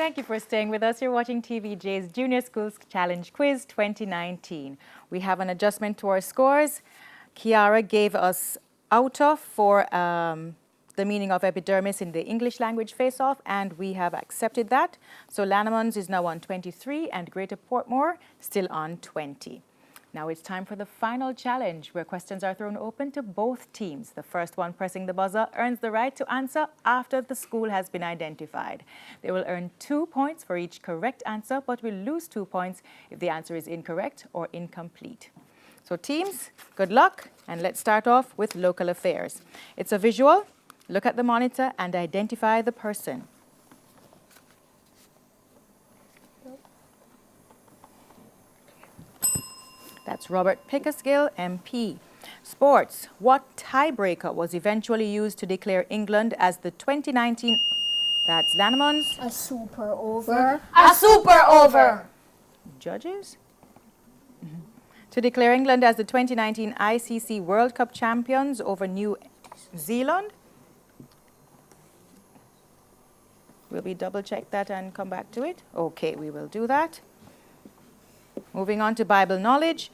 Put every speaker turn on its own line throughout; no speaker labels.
Thank you for staying with us. You're watching TVJ's Junior Schools Challenge Quiz 2019. We have an adjustment to our scores. Kiara gave us out of for the meaning of epidermis in the English language face-off, and we have accepted that. So Lannaman's is now on 23 and Greater Portmore still on 20. Now it's time for the final challenge, where questions are thrown open to both teams. The first one pressing the buzzer earns the right to answer after the school has been identified. They will earn 2 points for each correct answer, but will lose 2 points if the answer is incorrect or incomplete. So teams, good luck, and let's start off with local affairs. It's a visual. Look at the monitor and identify the person. That's Robert Pickersgill, MP. Sports. What tiebreaker was eventually used to declare England as the 2019... That's Lannaman's.
A super over. A super over.
Judges? To declare England as the 2019 ICC World Cup champions over New Zealand. Will we double check that and come back to it? Okay, we will do that. Moving on to Bible knowledge.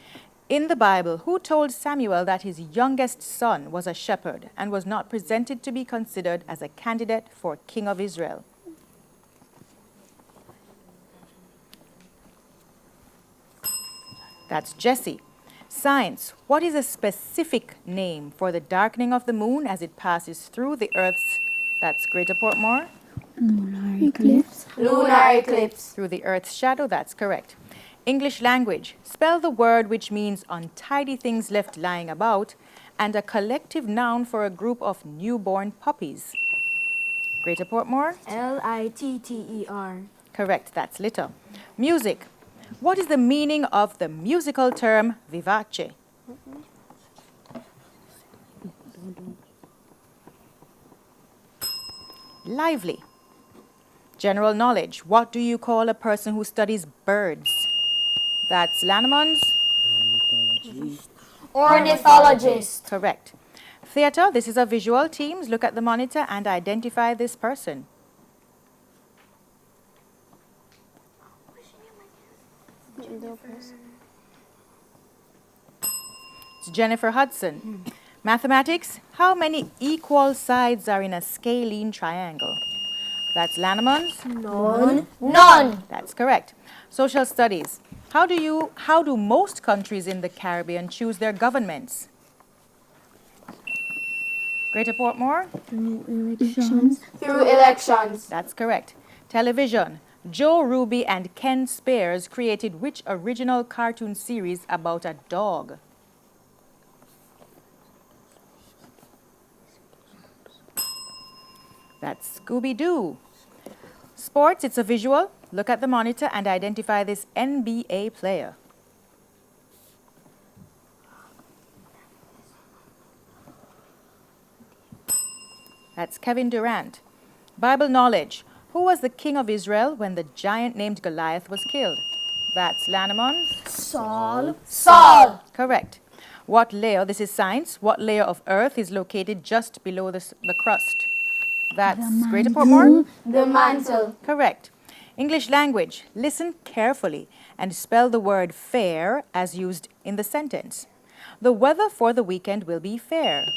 In the Bible, who told Samuel that his youngest son was a shepherd and was not presented to be considered as a candidate for king of Israel? That's Jesse. Science. What is a specific name for the darkening of the moon as it passes through the Earth's... That's Greater Portmore.
Lunar eclipse.
Lunar eclipse.
Through the Earth's shadow. That's correct. English language. Spell the word which means untidy things left lying about and a collective noun for a group of newborn puppies. Greater Portmore.
Litter.
Correct. That's litter. Music. What is the meaning of the musical term vivace? Lively. General knowledge. What do you call a person who studies birds? That's Lannaman's.
Ornithologist.
Correct. Theatre. This is a visual. Teams, look at the monitor and identify this person. It's Jennifer Hudson. Mathematics. How many equal sides are in a scalene triangle? That's Lannaman's.
None.
That's correct. Social studies. How do most countries in the Caribbean choose their governments? Greater Portmore?
Through elections.
That's correct. Television. Joe Ruby and Ken Spears created which original cartoon series about a dog? That's Scooby-Doo. Sports, it's a visual. Look at the monitor and identify this NBA player. That's Kevin Durant. Bible knowledge. Who was the king of Israel when the giant named Goliath was killed? That's Lannaman's.
Saul.
Correct. What layer, this is science, what layer of earth is located just below the crust? That's Greater Portmore.
The mantle.
Correct. English language. Listen carefully and spell the word fair as used in the sentence. The weather for the weekend will be fair.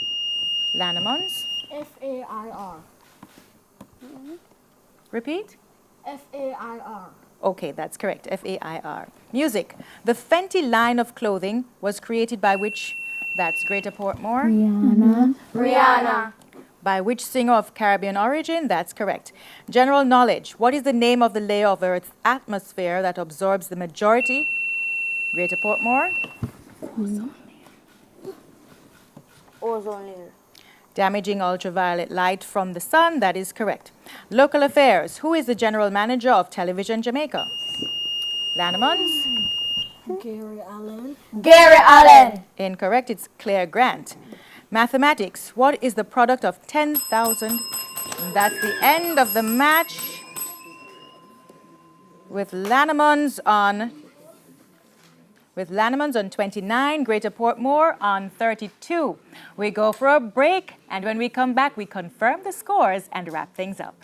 Lannaman's.
Fair.
Repeat.
Fair.
Okay, that's correct. Fair. Music. The Fenty line of clothing was created by which? That's Greater Portmore.
Rihanna.
By which singer of Caribbean origin? That's correct. General knowledge. What is the name of the layer of Earth's atmosphere that absorbs the majority? Greater Portmore.
Ozone layer.
Damaging ultraviolet light from the sun. That is correct. Local affairs. Who is the general manager of Television Jamaica? Lannaman's.
Gary Allen.
Incorrect. It's Claire Grant. Mathematics. What is the product of 10,000? That's the end of the match with Lannaman's on 29, Greater Portmore on 32. We go for a break, and when we come back, we confirm the scores and wrap things up.